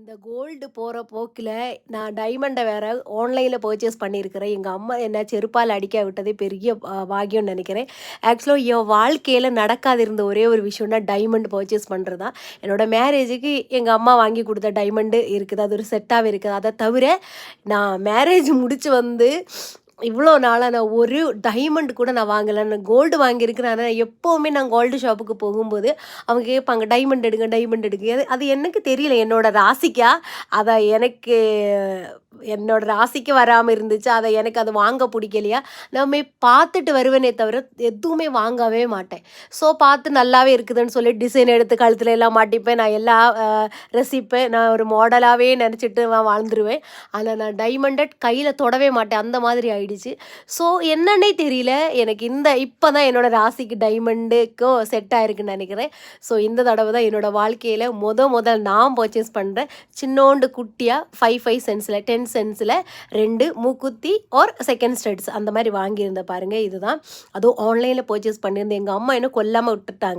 இந்த கோல்டு போற போக்குல, நான் டைமண்ட வேற ஆன்லைன்ல பர்ச்சேஸ் பண்ணியிருக்கிறேன். எங்க அம்மா என்ன செருப்பால அடிக்க விட்டதே பெரிய பாக்கியம்னு நெனைக்கிறேன். ஆக்சுவலா என் வாழ்க்கையில நடக்காது இருந்த ஒரே ஒரு விஷயம்னா, டைமண்ட் பர்ச்சேஸ் பண்றது தான். என்னோட மேரேஜுக்கு எங்க அம்மா வாங்கி குடுத்த டைமண்டு இருக்குது. அது ஒரு செட்டாவே இருக்குது. அத தவிர, நான் மேரேஜ் முடிச்சு வந்து இவ்வளோ நாளா நான் ஒரு டைமண்ட் கூட நான் வாங்கல. நான் கோல்டு வாங்கியிருக்கிறேன். ஆனா எப்பவுமே நான் கோல்டு ஷாப்புக்கு போகும்போது, அவங்க கேட்பாங்க, "டைமண்ட் எடுங்க, டைமண்ட் எடுங்க." அது அது எனக்கு தெரியல. என்னோட ராசிக்கா? அத எனக்கு என்னோட ராசிக்கு வராம இருந்துச்சா? எனக்கு அது வாங்க புடிக்கலையா? நாமே பார்த்துட்டு வருவேனே தவிர, எதுவுமே வாங்கவே மாட்டேன். ஸோ பார்த்து நல்லாவே இருக்குதுன்னு சொல்லி டிசைன் எடுத்து கழுத்துல எல்லாம் மாட்டிப்பேன். நான் எல்லா ரசிப்பேன். நான் ஒரு மாடலாவே நெனச்சுட்டு நான் வாழ்ந்துருவேன். ஆனா நான் டைமண்ட கையில தொடவே மாட்டேன். அந்த மாதிரி ஆயிடுச்சு. ஸோ என்னன்னே தெரியல. எனக்கு இப்ப தான் என்னோட ராசிக்கு டைமண்டுக்கும் செட் ஆயிருக்குன்னு நெனைக்கிறேன். ஸோ இந்த தடவ தான் என்னோட வாழ்க்கையில முதல் நான் பர்ச்சேஸ் பண்றேன். சின்னோண்டு குட்டியா 5 சென்ட்ஸ்ல 10 சென்ட்ஸ்ல 2 மூக்குத்தி ஆர் செகண்ட் ஸ்டட்ஸ் அந்த மாரி வாங்கியிருந்தேன் பாருங்க. இதுதான். அதுவும் ஆன்லைன்ல பர்ச்சேஸ் பண்ணியிருந்தேன். எங்க அம்மா என்ன கொல்லாம விட்டுட்டாங்க.